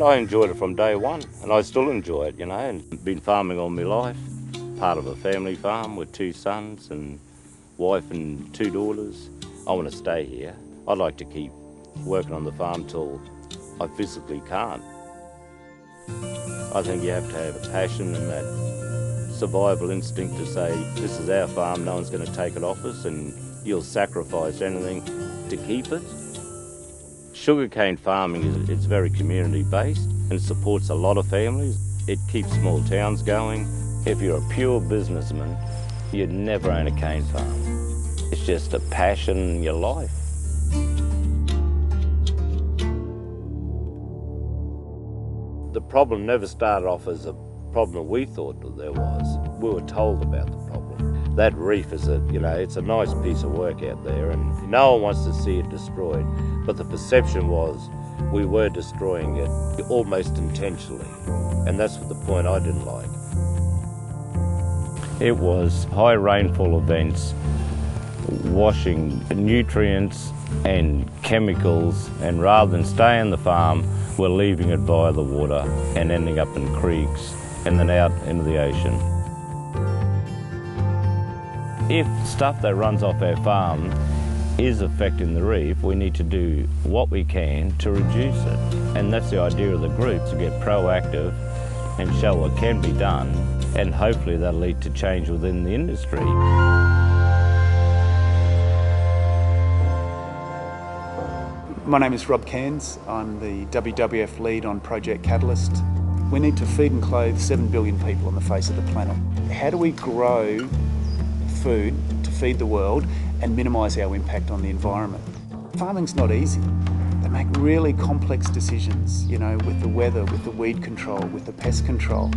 I enjoyed it from day one, and I still enjoy it, and been farming all my life. Part of a family farm with 2 sons and wife and 2 daughters. I want to stay here. I'd like to keep working on the farm till I physically can't. I think you have to have a passion and that survival instinct to say, this is our farm, no one's going to take it off us, and you'll sacrifice anything to keep it. Sugarcane farming is very community-based and supports a lot of families. It keeps small towns going. If you're a pure businessman, you'd never own a cane farm. It's just a passion in your life. The problem never started off as a problem we thought that there was. We were told about the problem. That reef is it's a nice piece of work out there, and no one wants to see it destroyed. But the perception was we were destroying it almost intentionally, and that's the point I didn't like. It was high rainfall events, washing nutrients and chemicals, and rather than stay on the farm, we're leaving it via the water and ending up in creeks and then out into the ocean. If stuff that runs off our farm is affecting the reef, we need to do what we can to reduce it. And that's the idea of the group, to get proactive and show what can be done, and hopefully that'll lead to change within the industry. My name is Rob Cairns. I'm the WWF lead on Project Catalyst. We need to feed and clothe 7 billion people on the face of the planet. How do we grow food to feed the world and minimise our impact on the environment? Farming's not easy. They make really complex decisions, with the weather, with the weed control, with the pest control.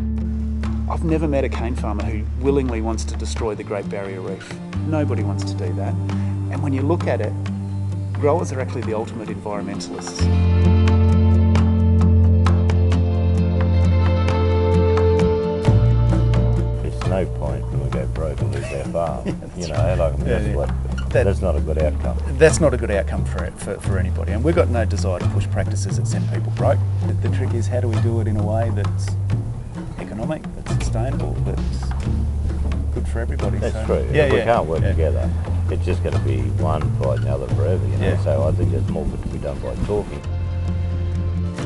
I've never met a cane farmer who willingly wants to destroy the Great Barrier Reef. Nobody wants to do that. And when you look at it, growers are actually the ultimate environmentalists. There's no point when we go broke and lose our farm. That's not a good outcome. That's not a good outcome for anybody. And we've got no desire to push practices that send people broke. The trick is, how do we do it in a way that's economic, that's sustainable, that's good for everybody? That's true. We can't work together. It's just going to be one fighting the other forever, So I think there's more to be done by talking.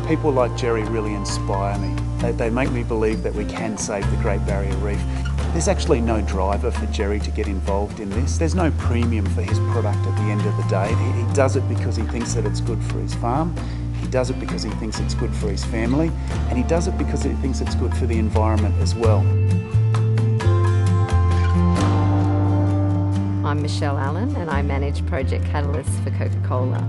People like Jerry really inspire me. They make me believe that we can save the Great Barrier Reef. There's actually no driver for Jerry to get involved in this. There's no premium for his product at the end of the day. He does it because he thinks that it's good for his farm. He does it because he thinks it's good for his family. And he does it because he thinks it's good for the environment as well. I'm Michelle Allen and I manage Project Catalyst for Coca-Cola.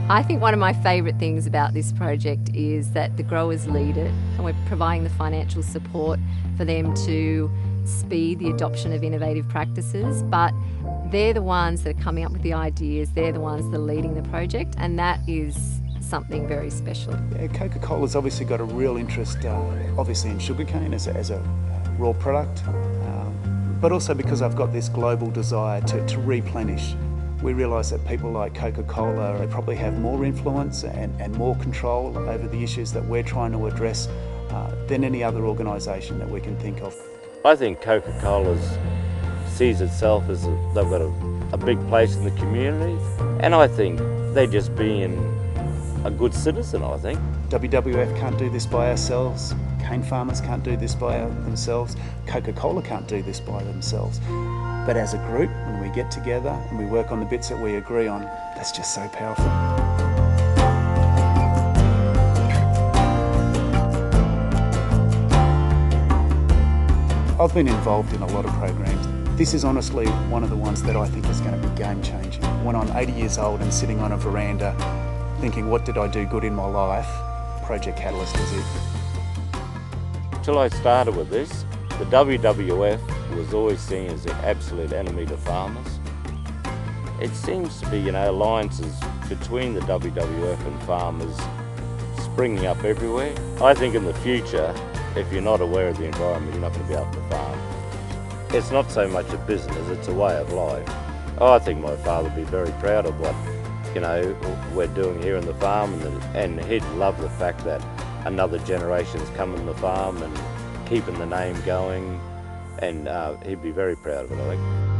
I think one of my favourite things about this project is that the growers lead it, and we're providing the financial support for them to speed the adoption of innovative practices, but they're the ones that are coming up with the ideas, they're the ones that are leading the project, and that is something very special. Yeah, Coca-Cola's obviously got a real interest obviously in sugarcane as a raw product, but also because I've got this global desire to replenish. We realise that people like Coca-Cola, they probably have more influence and more control over the issues that we're trying to address than any other organisation that we can think of. I think Coca-Cola sees itself as they've got a big place in the community, and I think they're just being a good citizen, I think. WWF can't do this by ourselves. Cane farmers can't do this by themselves. Coca-Cola can't do this by themselves. But as a group, when we get together and we work on the bits that we agree on, that's just so powerful. I've been involved in a lot of programs. This is honestly one of the ones that I think is going to be game-changing. When I'm 80 years old and sitting on a veranda thinking, what did I do good in my life? Project Catalyst is it. Until I started with this, the WWF was always seen as the absolute enemy to farmers. It seems to be, alliances between the WWF and farmers springing up everywhere. I think in the future, if you're not aware of the environment, you're not going to be able to farm. It's not so much a business, it's a way of life. I think my father would be very proud of what we're doing here in the farm, and he'd love the fact that another generation's coming to the farm and keeping the name going, and he'd be very proud of it, I think.